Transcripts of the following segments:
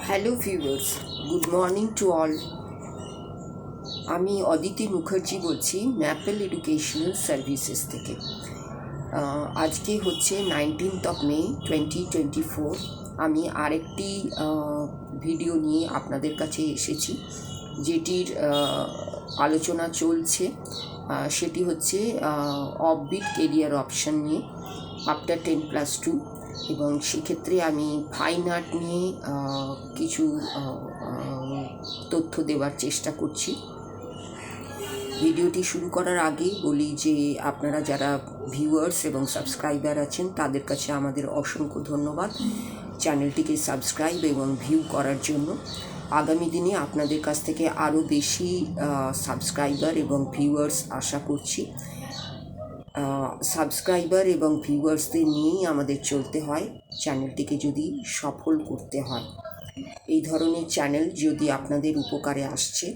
Hello viewers, good morning to all. আমি অদিতি মুখার্জি বলছি maple educational services থেকে। আজকে হচ্ছে 19th মে 2024। আমি আরেকটি ভিডিও নিয়ে আপনাদের কাছে এসেছি, যেটির আলোচনা চলছে। সেটি হচ্ছে অফবিট কেরিয়ার অপশান নিয়ে আফটার 10+2, এবং সেক্ষেত্রে আমি ফাইন আর্ট নিয়ে কিছু তথ্য দেওয়ার চেষ্টা করছি। ভিডিওটি শুরু করার আগেই বলি যে আপনারা যারা ভিউয়ার্স এবং সাবস্ক্রাইবার আছেন তাদের কাছে আমাদের অসংখ্য ধন্যবাদ চ্যানেলটিকে সাবস্ক্রাইব এবং ভিউ করার জন্য। আগামী দিনে আপনাদের কাছ থেকে আরও বেশি সাবস্ক্রাইবার এবং ভিউয়ার্স আশা করছি। সাবস্ক্রাইবার এবং ভিউয়ার্সদের নিয়েই আমাদের চলতে হয় চ্যানেলটিকে যদি সফল করতে হয়। এই ধরনের চ্যানেল যদি আপনাদের উপকারে আসছে,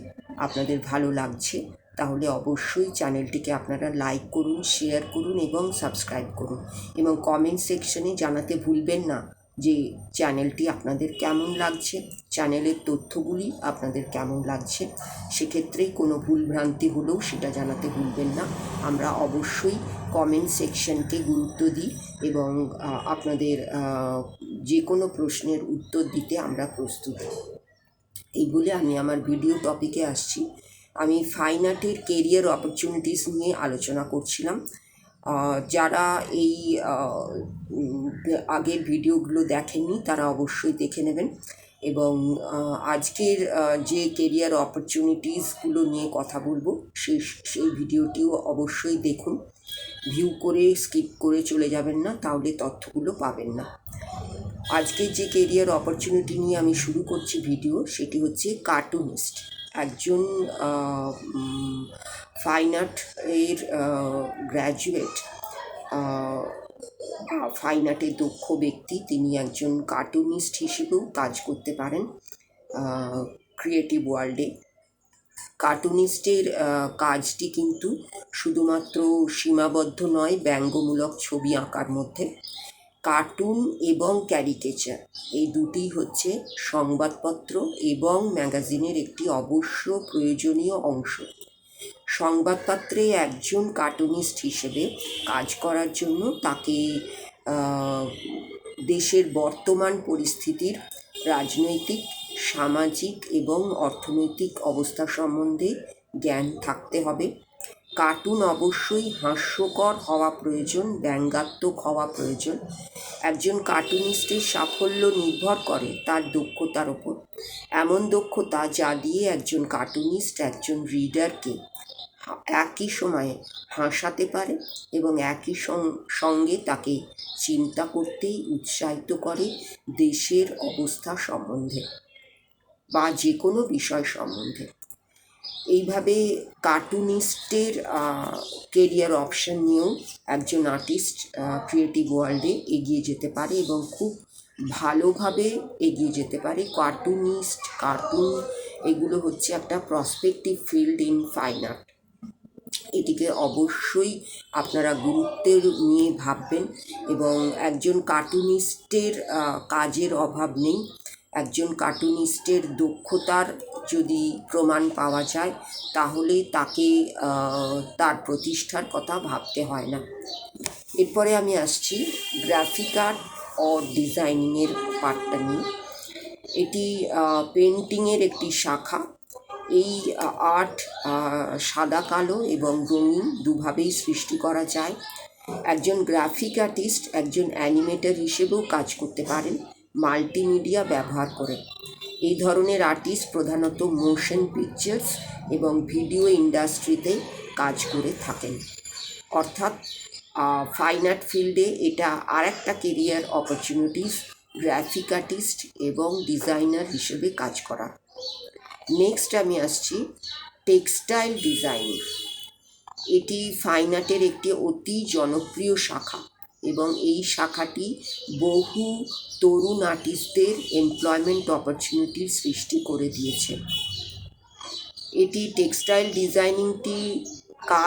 আপনাদের ভালো লাগছে, তাহলে অবশ্যই চ্যানেলটিকে আপনারা লাইক করুন, শেয়ার করুন এবং সাবস্ক্রাইব করুন। এবং কমেন্ট সেকশনে জানাতে ভুলবেন না যে চ্যানেলটি আপনাদের কেমন লাগছে, চ্যানেলের তথ্যগুলি আপনাদের কেমন লাগছে। সেক্ষেত্রে কোনো ভুলভ্রান্তি হলেও সেটা জানাতে ভুলবেন না। আমরা অবশ্যই কমেন্ট সেকশনকে গুরুত্ব দিই এবং আপনাদের যে কোনো প্রশ্নের উত্তর দিতে আমরা প্রস্তুত। এই বলে আমি আমার ভিডিও টপিকে আসছি। আমি ফাইন আর্টের কেরিয়ার অপরচুনিটিস নিয়ে আলোচনা করছিলাম। যারা এই আগের ভিডিওগুলো দেখেননি তারা অবশ্যই দেখে নেবেন, এবং আজকের যে কেরিয়ার অপরচুনিটিসগুলো নিয়ে কথা বলবো সেই ভিডিওটিও অবশ্যই দেখুন। ভিউ করে স্কিপ করে চলে যাবেন না, তাহলে তথ্যগুলো পাবেন না। আজকে যে কেরিয়ার অপরচুনিটি নিয়ে আমি শুরু করছি ভিডিও, সেটি হচ্ছে কার্টুনিস্ট। একজন ফাইন আর্টের গ্র্যাজুয়েট, ফাইন আর্টে দক্ষ ব্যক্তি, তিনি একজন কার্টুনিস্ট হিসেবেও কাজ করতে পারেন ক্রিয়েটিভ ওয়ার্ল্ডে। কার্টুনিস্টের কাজটি কিন্তু শুধুমাত্র সীমাবদ্ধ নয় ব্যঙ্গমূলক ছবি আঁকার মধ্যে। কার্টুন এবং ক্যারিকেচার এই দুটি হচ্ছে সংবাদপত্র এবং ম্যাগাজিনের একটি অবশ্য প্রয়োজনীয় অংশ। সংবাদপত্রে একজন কার্টুনিস্ট হিসেবে কাজ করার জন্য তাকে দেশের বর্তমান পরিস্থিতির রাজনৈতিক, সামাজিক এবং অর্থনৈতিক অবস্থা সম্বন্ধে জ্ঞান থাকতে হবে। কার্টুন অবশ্যই হাস্যকর হওয়া প্রয়োজন, ব্যঙ্গাত্মক হওয়া প্রয়োজন। একজন কার্টুনিস্টের সাফল্য নির্ভর করে তার দক্ষতার ওপর, এমন দক্ষতা যা দিয়ে একজন কার্টুনিস্ট একজন রিডারকে একই সময়ে হাসাতে পারে এবং একই সঙ্গে তাকে চিন্তা করতেই উৎসাহিত করে দেশের অবস্থা সম্বন্ধে বা যে কোনো বিষয় সম্বন্ধে। এইভাবে কার্টুনিস্টের কেরিয়ার অপশন নিয়েও একজন আর্টিস্ট ক্রিয়েটিভ ওয়ার্ল্ডে এগিয়ে যেতে পারে এবং খুব ভালোভাবে এগিয়ে যেতে পারে। কার্টুন এগুলো হচ্ছে একটা prospective field in fine art. এটিকে অবশ্যই আপনারা গুরুত্বের নিয়ে ভাববেন, এবং একজন কার্টুনিস্টের কাজের অভাব নেই। একজন কার্টুনিস্টের দক্ষতার যদি প্রমাণ পাওয়া যায় তাহলে তাকে তার প্রতিষ্ঠার কথা ভাবতে হয় না। এরপরে আমি আসছি গ্রাফিক আর্ট ও ডিজাইনিংয়ের পার্টটা নিয়ে। এটি পেন্টিংয়ের একটি শাখা। এই আর্ট সাদা কালো এবং রঙিন দুভাবেই সৃষ্টি করা যায়। একজন গ্রাফিক আর্টিস্ট একজন অ্যানিমেটর হিসেবেও কাজ করতে পারেন মাল্টিমিডিয়া ব্যবহার করে। এই ধরনের আর্টিস্ট প্রধানত মোশন পিকচার্স এবং ভিডিও ইন্ডাস্ট্রিতে কাজ করে থাকেন। অর্থাৎ ফাইন আর্ট ফিল্ডে এটা আর একটা কেরিয়ার অপরচুনিটিস, গ্রাফিক আর্টিস্ট এবং ডিজাইনার হিসেবে কাজ করা। নেক্সট আমি আসছি টেক্সটাইল ডিজাইনিং। এটি ফাইন আর্টের একটি অতি জনপ্রিয় শাখা এবং এই শাখাটি বহু তরুণ আর্টিস্টদের এমপ্লয়মেন্ট অপরচুনিটির সৃষ্টি করে দিয়েছে। এটি টেক্সটাইল ডিজাইনিংটি